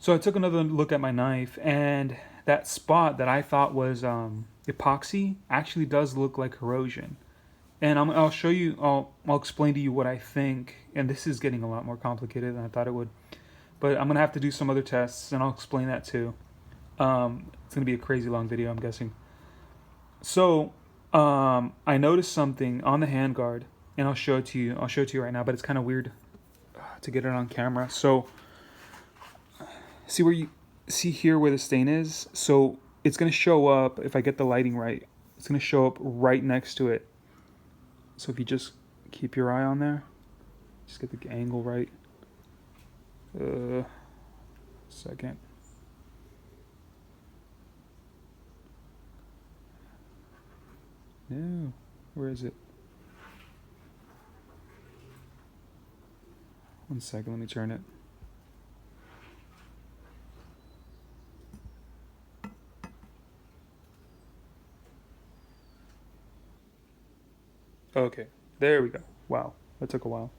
So I took another look at my knife, and that spot that I thought was epoxy actually does look like corrosion. And I'll show you, I'll explain to you what I think. And this is getting a lot more complicated than I thought it would. But I'm going to have to do some other tests, and I'll explain that too. It's going to be a crazy long video, I'm guessing. So I noticed something on the handguard, and I'll show it to you. I'll show it to you right now, but it's kind of weird to get it on camera. So see where you see here where the stain is? So it's going to show up, if I get the lighting right, it's going to show up right next to it. So if you just keep your eye on there, just get the angle right. Second. No, where is it? One second, let me turn it. Okay, there we go. Wow, that took a while.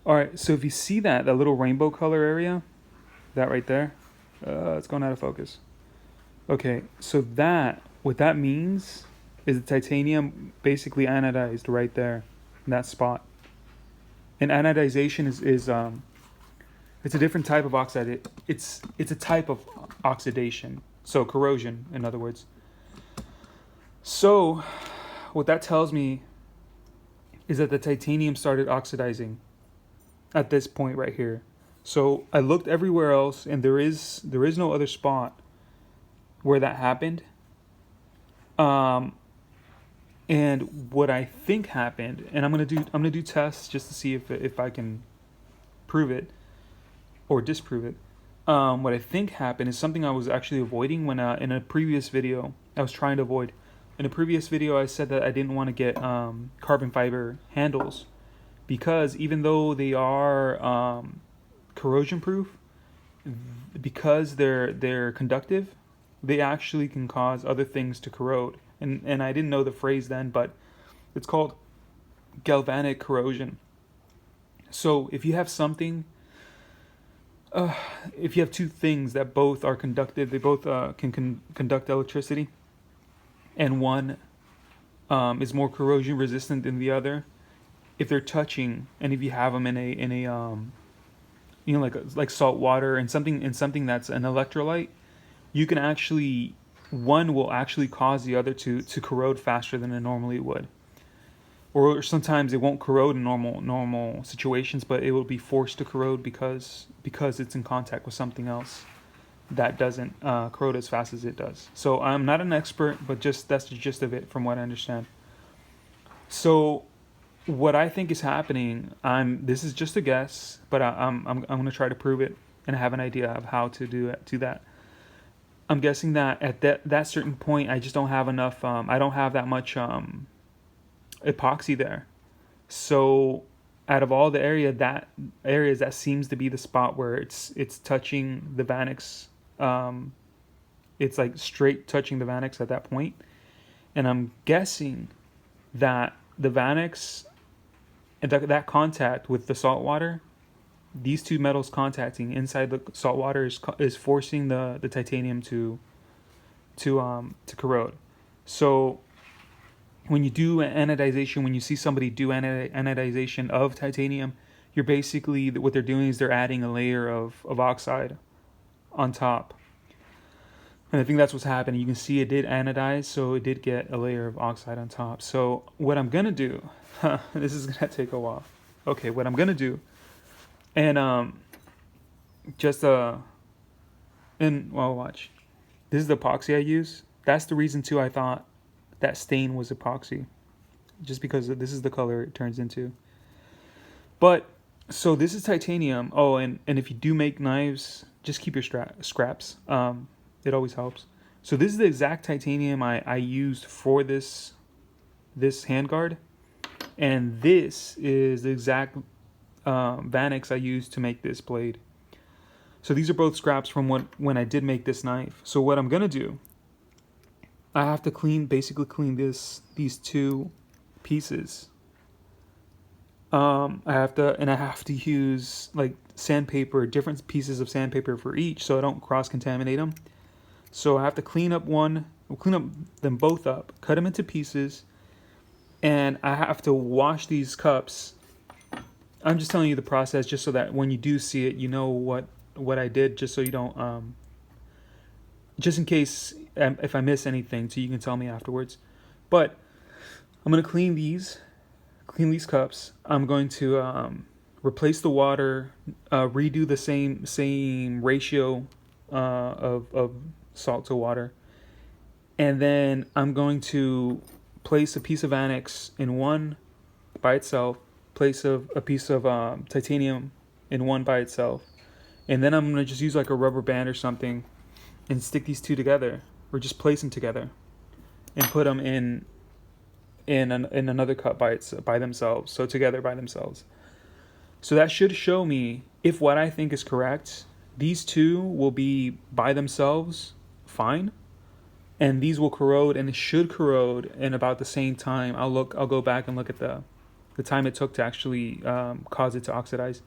All right, so if you see that little rainbow color area, that right there, it's going out of focus. Okay, so what that means is the titanium basically anodized right there, in that spot. And anodization is it's a different type of oxide. It's a type of oxidation, so corrosion, in other words. So what that tells me is that the titanium started oxidizing at this point right here. So I looked everywhere else, and there is no other spot where that happened. And what I think happened, and I'm gonna do tests just to see if I can prove it or disprove it. What I think happened is something I was actually avoiding when in a previous video I was trying to avoid. In a previous video, I said that I didn't want to get carbon fiber handles because even though they are corrosion proof, because they're conductive, they actually can cause other things to corrode. And I didn't know the phrase then, but it's called galvanic corrosion. So if you have something, if you have two things that both are conductive, they both can conduct electricity, and one is more corrosion resistant than the other, if they're touching, and if you have them in a you know, like salt water and something that's an electrolyte, you can actually, one will actually cause the other to corrode faster than it normally would. Or sometimes it won't corrode in normal situations, but it will be forced to corrode because it's in contact with something else that doesn't corrode as fast as it does. So I'm not an expert, but just that's the gist of it from what I understand. So what I think is happening, this is just a guess, but I'm going to try to prove it, and I have an idea of how to do that. I'm guessing that at that certain point, I just don't have enough. I don't have that much epoxy there. So out of all the areas, that seems to be the spot where it's touching the Vanax. It's like straight touching the Vanax at that point. And I'm guessing that the Vanax and that contact with the salt water, these two metals contacting inside the salt water is forcing the titanium to corrode. So when you do anodization, when you see somebody do anodization of titanium, you're basically, what they're doing is they're adding a layer of oxide on top. And I think that's what's happening. You can see it did anodize, so it did get a layer of oxide on top. So what I'm going to do, this is going to take a while. Okay, what I'm going to do, and watch. This is the epoxy I use. That's the reason too I thought that stain was epoxy, just because this is the color it turns into. But so this is titanium. Oh, and if you do make knives, just keep your scraps. It always helps. So this is the exact titanium I used for this handguard, and this is the exact Vanax I used to make this blade. So these are both scraps from when I did make this knife. So what I'm gonna do, I have to basically clean these two pieces I have to use like sandpaper, different pieces of sandpaper for each, so I don't cross contaminate them. So I have to clean up them both up, cut them into pieces, and I have to wash these cups. I'm just telling you the process, just so that when you do see it, you know what I did, just so you don't just in case if I miss anything, so you can tell me afterwards. But I'm gonna clean these cups. I'm going to replace the water, redo the same ratio of salt to water, and then I'm going to place a piece of Vanax in one by itself, place a piece of titanium in one by itself, and then I'm gonna just use like a rubber band or something and stick these two together, or just place them together and put them in another cup by themselves, so together by themselves. So that should show me if what I think is correct. These two will be by themselves fine, and these will corrode, and it should corrode in about the same time. I'll go back and look at the time it took to actually cause it to oxidize.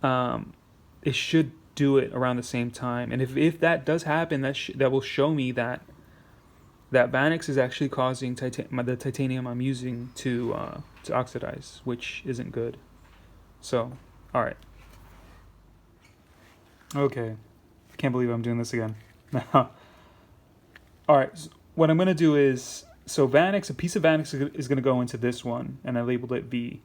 It should do it around the same time, and if that does happen, that will show me that Vanax is actually causing the titanium I'm using to oxidize, which isn't good. So, all right. Okay, I can't believe I'm doing this again. All right, so what I'm gonna do is, so Vanax, a piece of Vanax is gonna go into this one, and I labeled it V,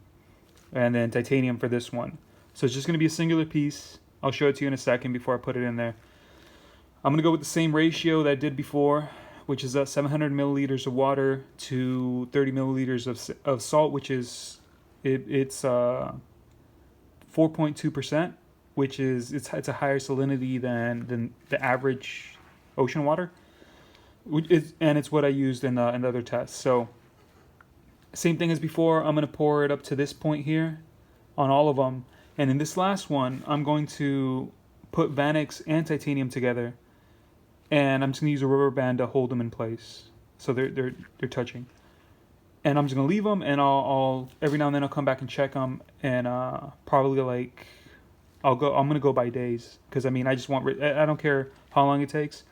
and then titanium for this one. So it's just gonna be a singular piece. I'll show it to you in a second before I put it in there. I'm gonna go with the same ratio that I did before, which is 700 milliliters of water to 30 milliliters of salt, which is it's 4.2%, which is it's a higher salinity than the average ocean water, and it's what I used in the other tests. So same thing as before. I'm gonna pour it up to this point here on all of them, and in this last one, I'm going to put Vanax and titanium together, and I'm just gonna use a rubber band to hold them in place, so they're touching. And I'm just gonna leave them, and I'll every now and then I'll come back and check them, and probably like I'm gonna go by days, because I mean I don't care how long it takes,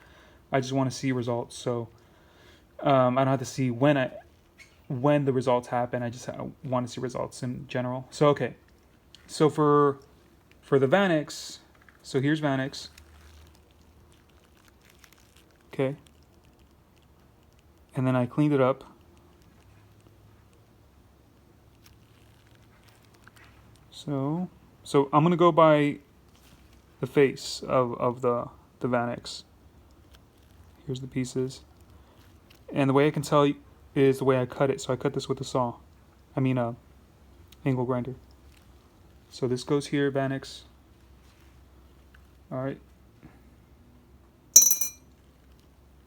I just want to see results. So I don't have to see when the results happen. I just want to see results in general. So okay, so for the Vanax, so here's Vanax. Okay, and then I cleaned it up. So I'm gonna go by the face of the Vanax. Here's the pieces, and the way I can tell is the way I cut it. So I cut this with a saw, angle grinder. So this goes here, Vanax. All right.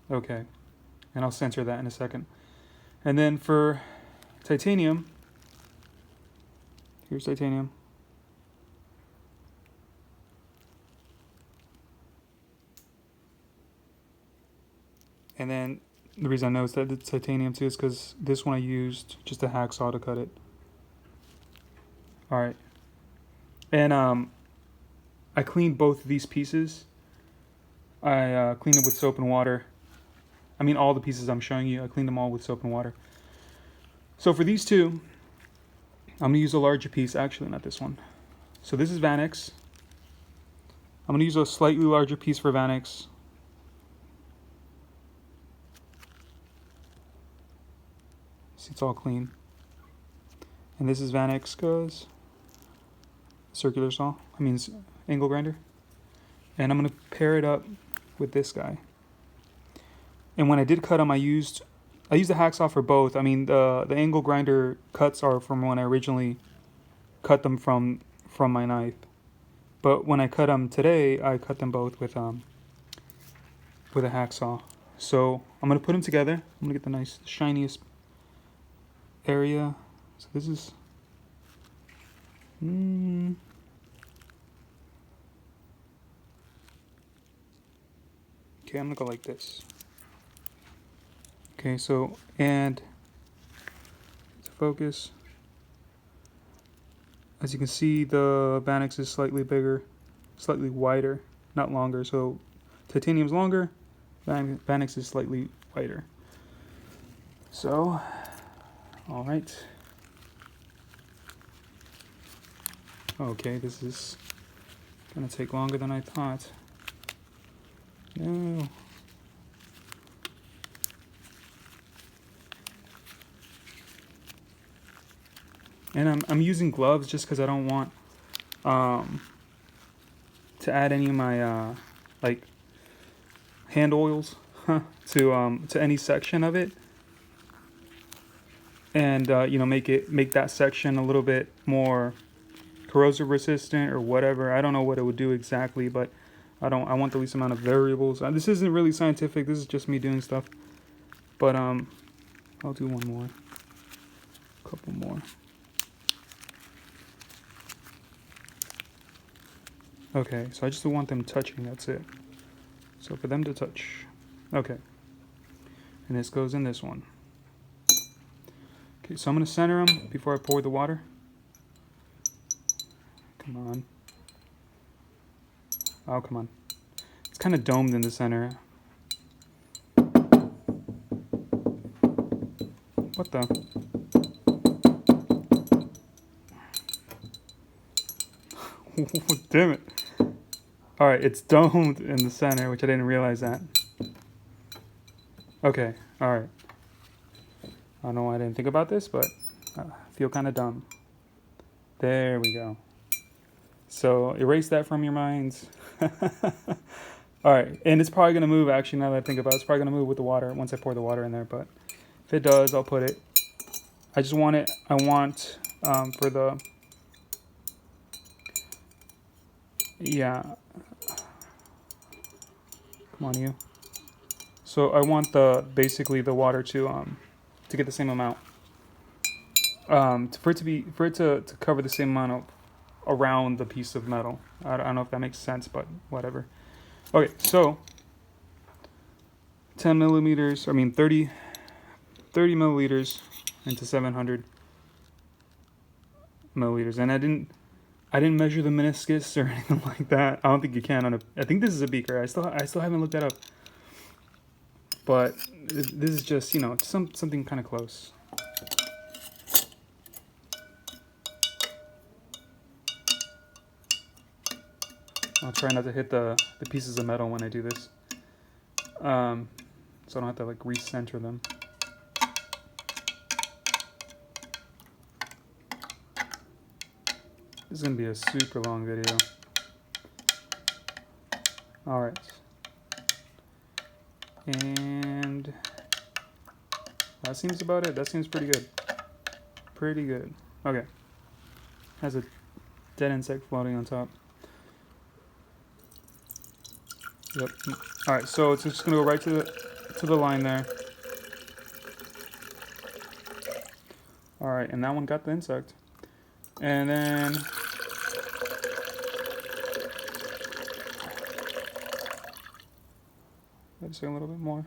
Okay, and I'll censor that in a second. And then for titanium, here's titanium. And then the reason I know it's that it's titanium too is because this one I used just a hacksaw to cut it. All right, and I cleaned both of these pieces. I cleaned it with soap and water. I mean, all the pieces I'm showing you, I cleaned them all with soap and water. So for these two, I'm gonna use a larger piece. Actually, not this one. So this is Vanax. I'm gonna use a slightly larger piece for Vanax. See, it's all clean. And this is Vanax goes circular saw. Angle grinder. And I'm gonna pair it up with this guy. And when I did cut them, I used the hacksaw for both. I mean, the angle grinder cuts are from when I originally cut them from my knife. But when I cut them today, I cut them both with a hacksaw. So I'm gonna put them together. I'm gonna get the nice shiniest area. So this is okay, I'm gonna go like this. Okay, so, and to focus. As you can see, the Vanax is slightly bigger, slightly wider, not longer. So titanium's longer, Vanax is slightly wider. So, all right. Okay, this is gonna take longer than I thought. No. And I'm using gloves just because I don't want to add any of my like hand oils to any section of it, and you know, make that section a little bit more corrosive resistant or whatever. I don't know what it would do exactly, but I want the least amount of variables. This isn't really scientific. This is just me doing stuff. But I'll do one more, a couple more. Okay, so I just want them touching, that's it. So for them to touch. Okay. And this goes in this one. Okay, so I'm going to center them before I pour the water. Come on. Oh, come on. It's kind of domed in the center. What the? Damn it. Alright, it's domed in the center, which I didn't realize that. Okay, alright. I don't know why I didn't think about this, but I feel kind of dumb. There we go. So erase that from your minds. Alright, and it's probably going to move, actually, now that I think about it. It's probably going to move with the water once I pour the water in there, but if it does, I'll put it. I just want it, I want for the, yeah, come on you. So I want basically the water to get the same amount, for it to cover the same amount of around the piece of metal. I don't know if that makes sense, but whatever. Okay, so 30 milliliters into 700 milliliters, and I didn't measure the meniscus or anything like that. I don't think you can on a. I think this is a beaker. I still haven't looked that up, but this is just, you know, something kind of close. I'll try not to hit the pieces of metal when I do this, so I don't have to like recenter them. This is going to be a super long video. Alright. And that seems about it. That seems pretty good. Pretty good. Okay. Has a dead insect floating on top. Yep. Alright, so it's just going to go right to the line there. Alright, and that one got the insect. And then let's say a little bit more.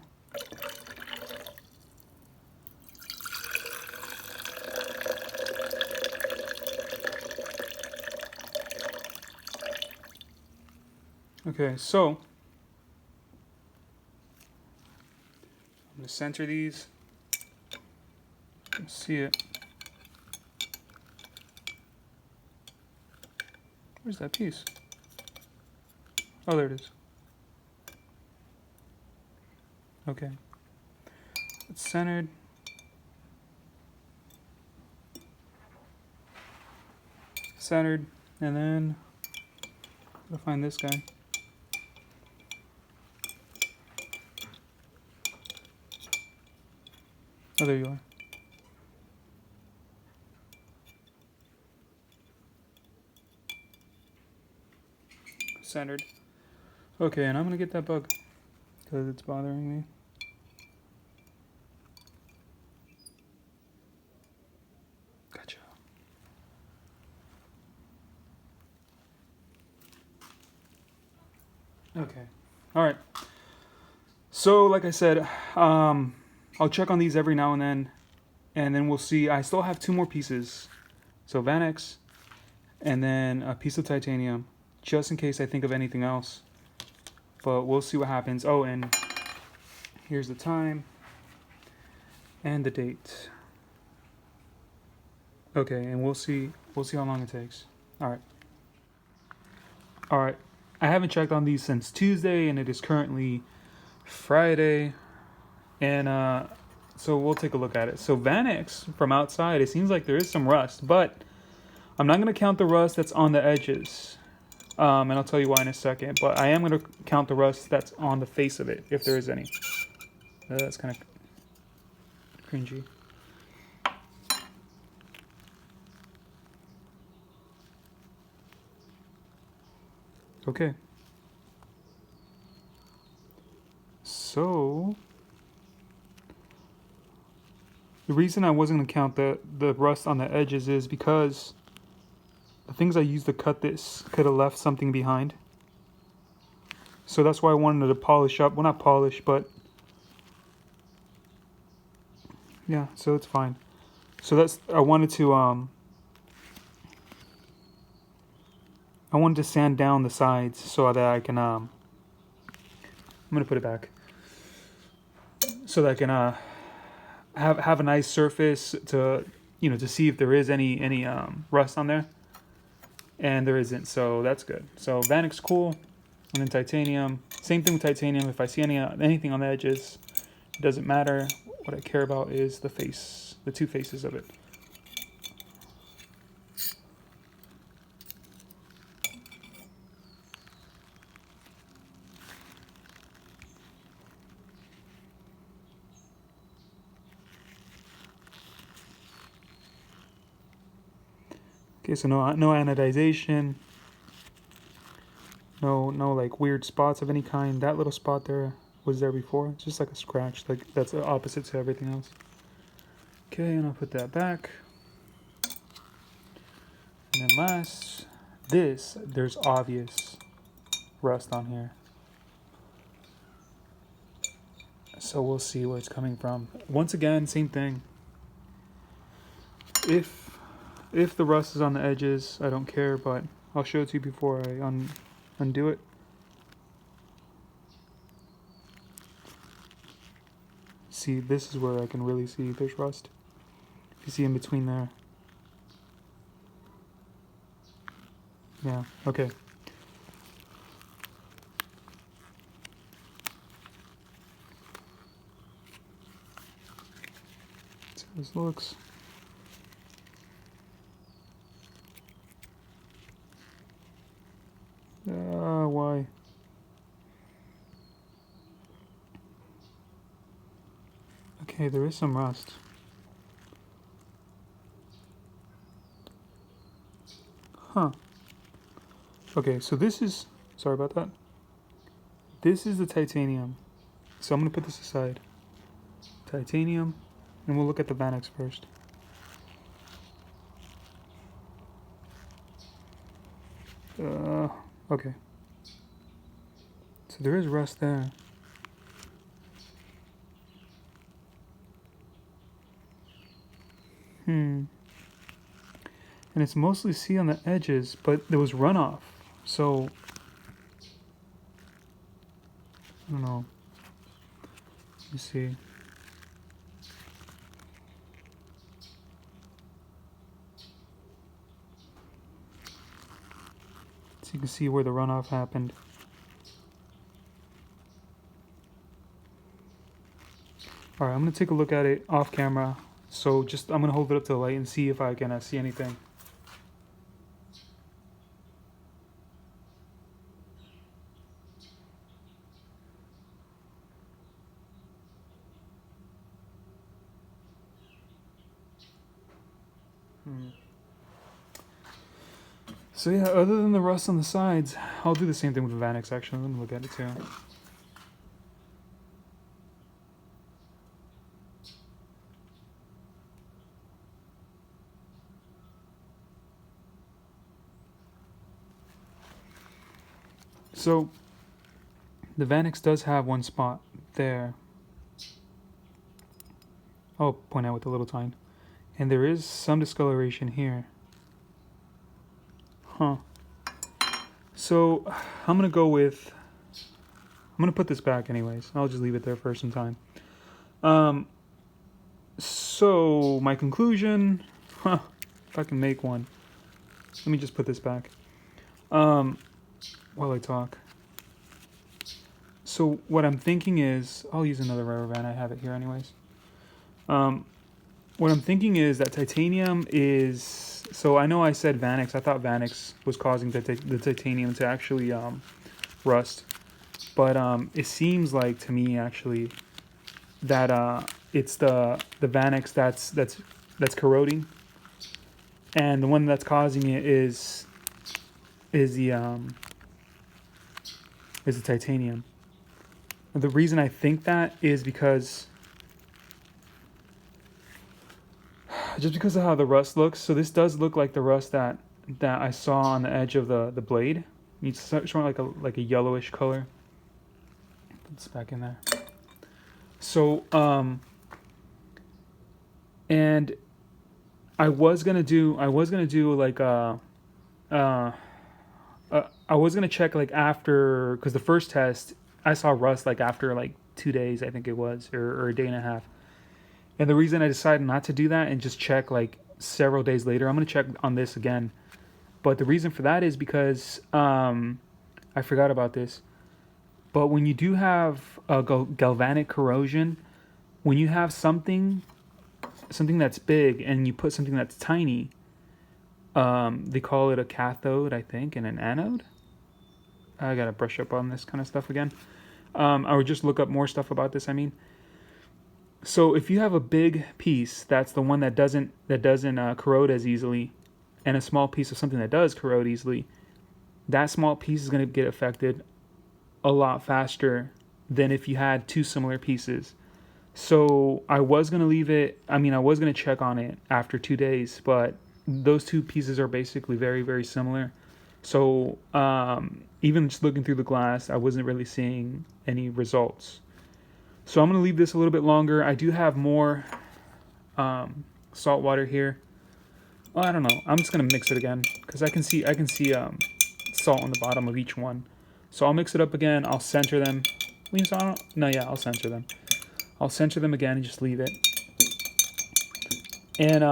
Okay, so I'm going to center these. You can see it. Where's that piece? Oh, there it is. Okay. It's centered. Centered. And then I'll find this guy. Oh, there you are. Centered. Okay, and I'm gonna get that bug because it's bothering me. Gotcha. Okay. All right. So, like I said, I'll check on these every now and then we'll see. I still have 2 more pieces. So Vanax and then a piece of titanium, just in case I think of anything else. But we'll see what happens. Oh, and here's the time and the date. Okay, and we'll see how long it takes. All right. All right. I haven't checked on these since Tuesday, and it is currently Friday. And so we'll take a look at it. So Vanax from outside, it seems like there is some rust, but I'm not going to count the rust that's on the edges. And I'll tell you why in a second. But I am going to count the rust that's on the face of it, if there is any. That's kind of cringy. Okay. So the reason I wasn't going to count the rust on the edges is because the things I used to cut this could have left something behind. So that's why I wanted to polish up. Well, not polish, but yeah, so it's fine. So that's, I wanted to sand down the sides so that I can, I'm going to put it back. So that I can, have a nice surface to, to see if there is any rust on there. And there isn't, so that's good. So Vanax, cool. And then titanium, same thing with titanium. If I see anything on the edges, it doesn't matter. What I care about is the face, the two faces of it. Okay, so no anodization. No like weird spots of any kind. That little spot there was there before. It's just like a scratch. Like that's the opposite to everything else. Okay, and I'll put that back. And then last, there's obvious rust on here. So we'll see where it's coming from. Once again, same thing. If the rust is on the edges, I don't care, but I'll show it to you before I undo it. See, this is where I can really see there's rust. You see in between there. Yeah, okay. So this looks. Why? Okay, there is some rust. Huh. Okay, so this is, sorry about that. This is the titanium. So I'm going to put this aside. Titanium, and we'll look at the Vanax first. Okay. So there is rust there. And it's mostly see on the edges, but there was runoff. So I don't know. Let me see. So you can see where the runoff happened. Alright, I'm going to take a look at it off camera. So I'm going to hold it up to the light and see if I can see anything. So yeah, other than the rust on the sides, I'll do the same thing with the Vanax actually. Let me look at it too. So the Vanax does have one spot there. I'll point out with the little tine. And there is some discoloration here. Huh. So I'm gonna go with. I'm gonna put this back anyways. I'll just leave it there for some time. So my conclusion, if I can make one. Let me just put this back. While I talk. So what I'm thinking is, I'll use another rubber band. I have it here anyways. What I'm thinking is that titanium is. So I know I said Vanax. I thought Vanax was causing the titanium to actually rust, but it seems like to me actually that it's the Vanax that's corroding, and the one that's causing it is the titanium. The reason I think that is because just because of how the rust looks. So this does look like the rust that I saw on the edge of the blade. It's showing like a yellowish color. Put this back in there. So and I was gonna do like I was gonna check like after, because the first test I saw rust like after like 2 days, I think it was, or a day and a half. And the reason I decided not to do that and just check like several days later, I'm gonna check on this again. But the reason for that is because I forgot about this. But when you do have a galvanic corrosion, when you have something that's big and you put something that's tiny, they call it a cathode, I think, and an anode. I gotta brush up on this kind of stuff again. I would just look up more stuff about this. I mean, so if you have a big piece that's the one that doesn't corrode as easily, and a small piece of something that does corrode easily, that small piece is going to get affected a lot faster than if you had two similar pieces. So I was going to leave it. I mean, I was going to check on it after 2 days, but those two pieces are basically very, very similar. So even just looking through the glass, I wasn't really seeing any results. So I'm going to leave this a little bit longer. I do have more salt water here. Well, I don't know. I'm just going to mix it again because I can see salt on the bottom of each one. So I'll mix it up again. I'll center them. I'll center them. I'll center them again and just leave it. And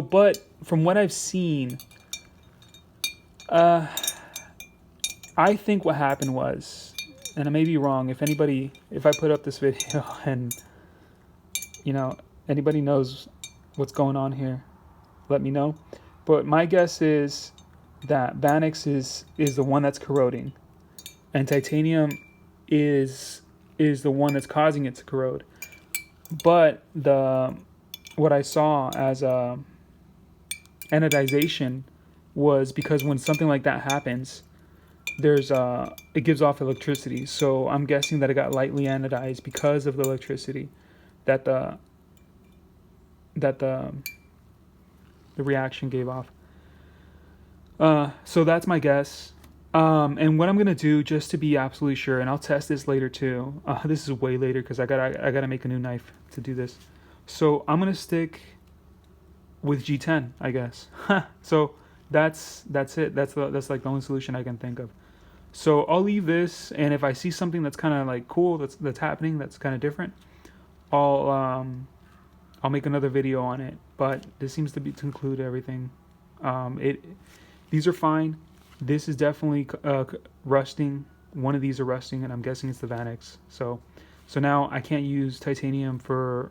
but from what I've seen, I think what happened was, and I may be wrong, if I put up this video and, anybody knows what's going on here, let me know. But my guess is that Vanax is the one that's corroding, and titanium is the one that's causing it to corrode. But what I saw as anodization was because when something like that happens, it gives off electricity. So I'm guessing that it got lightly anodized because of the electricity that the reaction gave off. So that's my guess. And what I'm gonna do, just to be absolutely sure, and I'll test this later too. This is way later because I gotta make a new knife to do this. So I'm gonna stick with G10, I guess. So that's it. That's like the only solution I can think of. So I'll leave this, and if I see something that's kind of like cool, that's happening, that's kind of different, I'll make another video on it. But this seems to include everything. These are fine. This is definitely rusting. One of these are rusting, and I'm guessing it's the Vanax. So now I can't use titanium for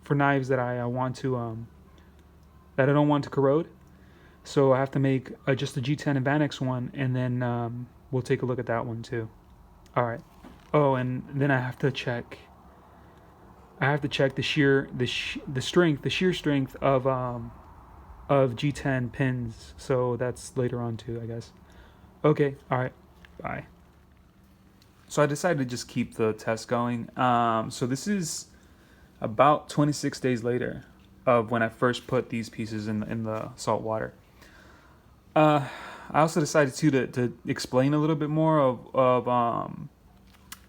knives that I want to that I don't want to corrode. So I have to make just a G10 and Vanax one, and then we'll take a look at that one too. All right. Oh, and then I have to check. the shear strength of G10 pins. So that's later on too, I guess. Okay. All right. Bye. So I decided to just keep the test going. So this is about 26 days later of when I first put these pieces in the salt water. I also decided to explain a little bit more of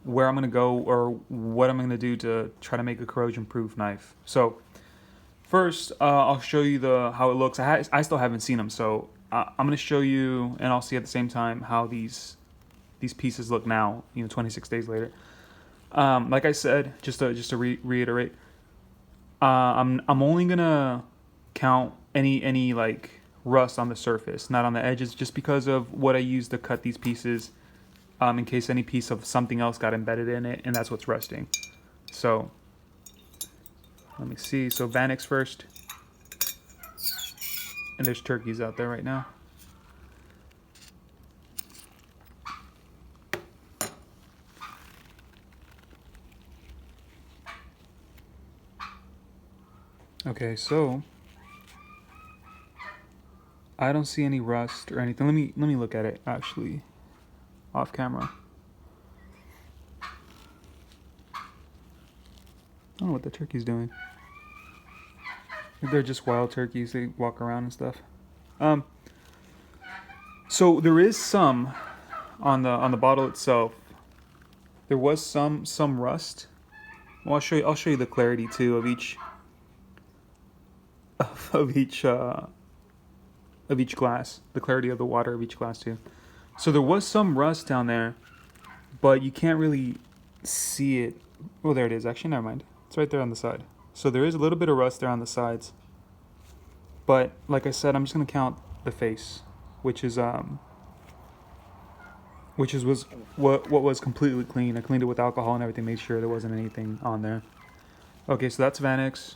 where I'm gonna go or what I'm gonna do to try to make a corrosion-proof knife. So first, I'll show you how it looks. I still haven't seen them, so I'm gonna show you, and I'll see at the same time how these pieces look now. 26 days later. Like I said, just to reiterate, I'm only gonna count any like rust on the surface, not on the edges, just because of what I used to cut these pieces. In case any piece of something else got embedded in it, and that's what's rusting. So let me see. So Vanax first, and there's turkeys out there right now. Okay, so I don't see any rust or anything. Let me look at it actually off camera. I don't know what the turkey's doing. They're just wild turkeys. They walk around and stuff. So there is some on the bottle itself. There was some rust. Well, I'll show you the clarity too of each of each glass. The clarity of the water of each glass too. So there was some rust down there, but you can't really see it. Oh, there it is. Actually, never mind. It's right there on the side. So there is a little bit of rust there on the sides. But like I said, I'm just gonna count the face, which was what was completely clean. I cleaned it with alcohol and everything, made sure there wasn't anything on there. Okay, so that's Vanax.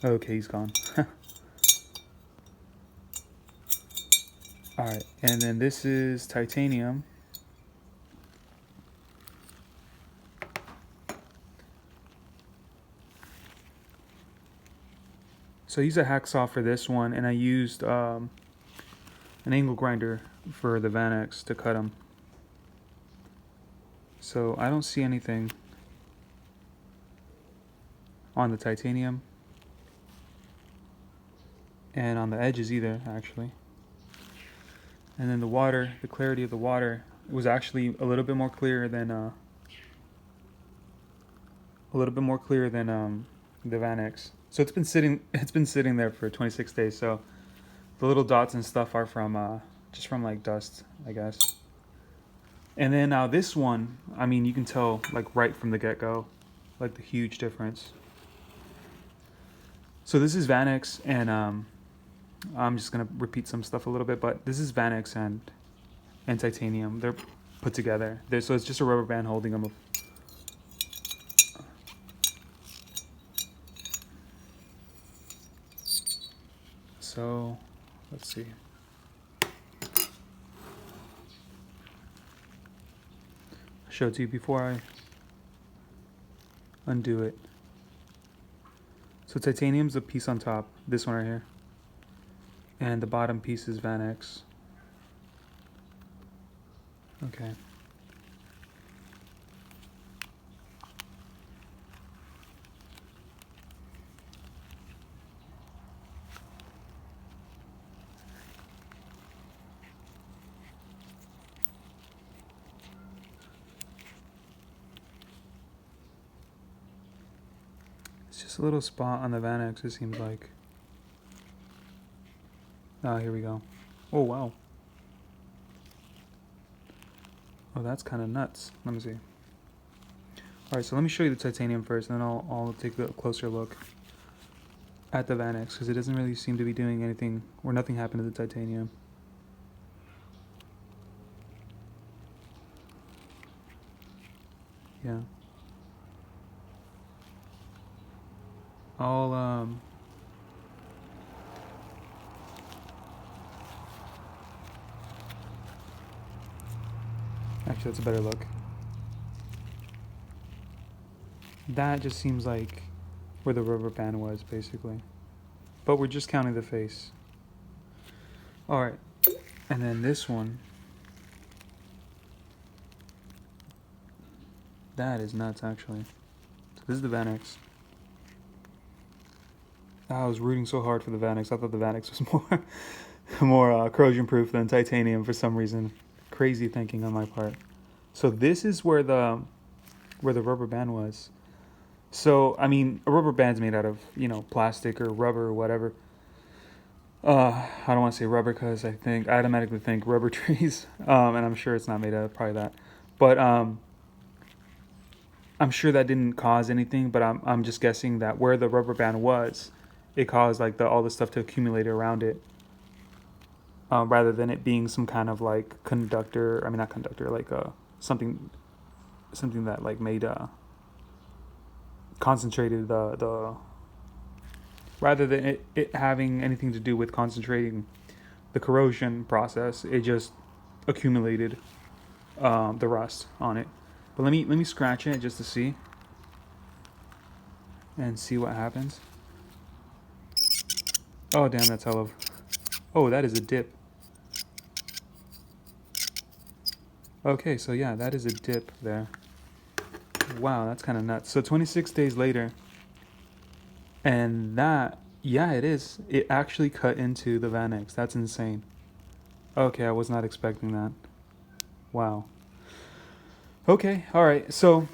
Okay, he's gone. Alright, and then this is titanium. So I used a hacksaw for this one, and I used an angle grinder for the Vanax to cut them. So I don't see anything on the titanium, and on the edges either, actually. And then the water, the clarity of the water, was actually a little bit more clear than the Vanax. So it's been sitting there for 26 days. So the little dots and stuff are from just from like dust, I guess. And then now this one, I mean, you can tell like right from the get-go, like the huge difference. So this is Vanax, and I'm just gonna repeat some stuff a little bit, but this is Vanax and titanium. They're put together. So it's just a rubber band holding them. So let's see. I showed it to you before I undo it. So titanium's the piece on top, this one right here. And the bottom piece is Vanax. Okay. It's just a little spot on the Vanax, it seems like. Ah, here we go. Oh, wow. Oh, that's kind of nuts. Let me see. Alright, so let me show you the titanium first, and then I'll take a closer look at the Vanax, because it doesn't really seem to be doing anything, or nothing happened to the titanium. Yeah. Actually, that's a better look. That just seems like where the rubber band was, basically. But we're just counting the face. Alright. And then this one. That is nuts, actually. So this is the Vanax. I was rooting so hard for the Vanax. I thought the Vanax was more corrosion proof than titanium for some reason. Crazy thinking on my part. So this is where the rubber band was. So I mean, a rubber band's made out of, you know, plastic or rubber or whatever. I don't want to say rubber because I automatically think rubber trees, and I'm sure it's not made out of probably that, but I'm sure that didn't cause anything. But I'm just guessing that where the rubber band was, it caused like the all the stuff to accumulate around it, rather than it being some kind of like conductor. I mean, not conductor, like something something that like made concentrated the rather than it having anything to do with concentrating the corrosion process. It just accumulated the rust on it. But let me scratch it just to see and see what happens. Oh damn, that's hell of. Oh, that is a dip. Okay, so yeah, that is a dip there. Wow, that's kind of nuts. So 26 days later, and that, yeah, it is. It actually cut into the Vanax. That's insane. Okay, I was not expecting that. Wow. Okay, all right. So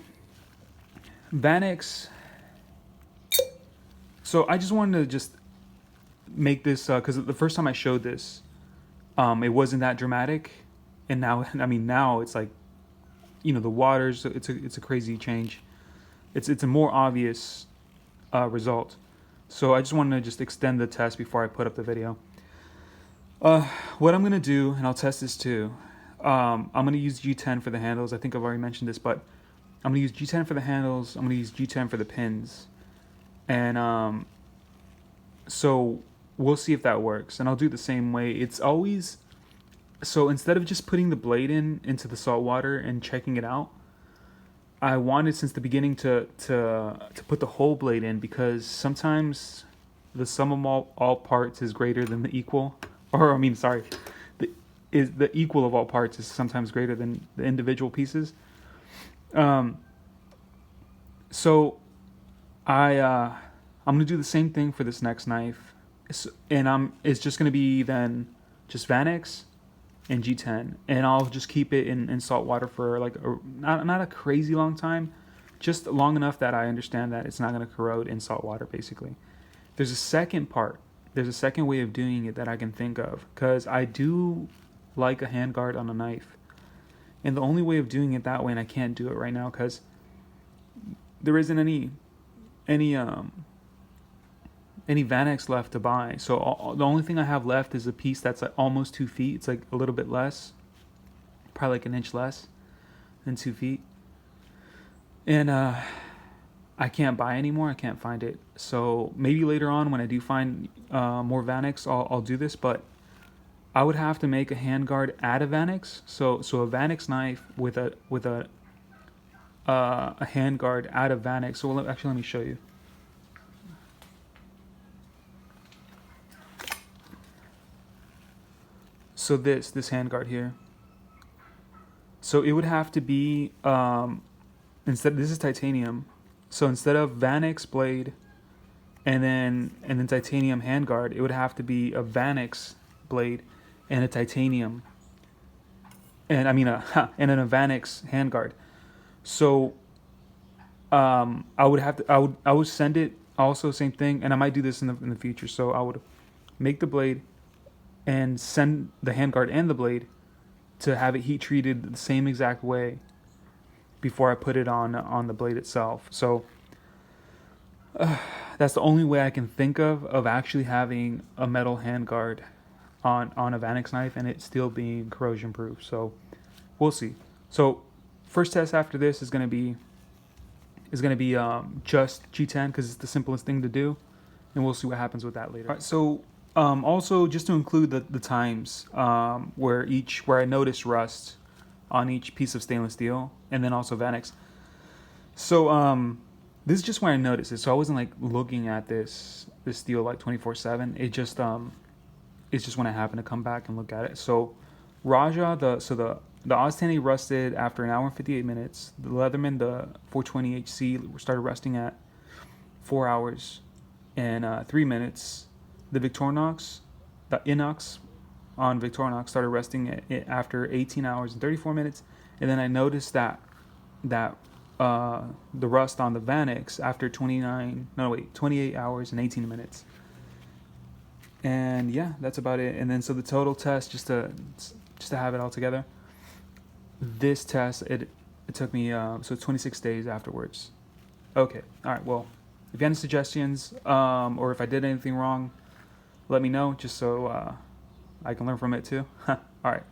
Vanax. So I just wanted to just make this because the first time I showed this, it wasn't that dramatic, and now I mean now it's like, you know, the waters. It's a crazy change. It's a more obvious result. So I just wanted to just extend the test before I put up the video. What I'm gonna do, and I'll test this too. I'm gonna use G10 for the handles. I think I've already mentioned this, but I'm gonna use G10 for the handles. I'm gonna use G10 for the pins, and so we'll see if that works. And I'll do it the same way. It's always so instead of just putting the blade into the salt water and checking it out, I wanted since the beginning to put the whole blade in, because sometimes the sum of all parts is greater than the equal, or I mean, sorry, the equal of all parts is sometimes greater than the individual pieces. So I'm gonna do the same thing for this next knife, and it's just gonna be then just Vanax and G10, and I'll just keep it in salt water for like not a crazy long time, just long enough that I understand that it's not gonna corrode in salt water. Basically, there's a second part. There's a second way of doing it that I can think of, because I do like a handguard on a knife, and the only way of doing it that way, and I can't do it right now because there isn't any Vanax left to buy. So the only thing I have left is a piece that's like almost 2 feet. It's like a little bit less, probably like an inch less than 2 feet. And I can't buy anymore. I can't find it. So maybe later on when I do find more Vanax, I'll do this. But I would have to make a handguard out of Vanax. So a Vanax knife with a handguard out of Vanax. So actually, let me show you. So this handguard here. So it would have to be instead, this is titanium. So instead of Vanax blade and then titanium handguard, it would have to be a Vanax blade and a titanium, and I mean and then a Vanax handguard. So I would have to I would send it also same thing, and I might do this in the future. So I would make the blade and send the handguard and the blade to have it heat treated the same exact way before I put it on the blade itself. So that's the only way I can think of actually having a metal handguard on a Vanax knife and it still being corrosion proof. So we'll see. So first test after this is gonna be just G10 because it's the simplest thing to do, and we'll see what happens with that later. All right, so also just to include the times where I noticed rust on each piece of stainless steel, and then also Vanax. So this is just where I noticed it. So I wasn't like looking at this steel like 24/7. It just it's just when I happened to come back and look at it. So Raja, the Oz10A rusted after an hour and 58 minutes. The Leatherman, the 420 HC, started rusting at 4 hours and 3 minutes. The Victorinox, the Inox on Victorinox started rusting after 18 hours and 34 minutes. And then I noticed that the rust on the Vanax after 28 hours and 18 minutes. And yeah, that's about it. And then so the total test, just to have it all together, this test, it took me so 26 days afterwards. Okay, all right. Well, if you have any suggestions, or if I did anything wrong, let me know, just so I can learn from it too. All right.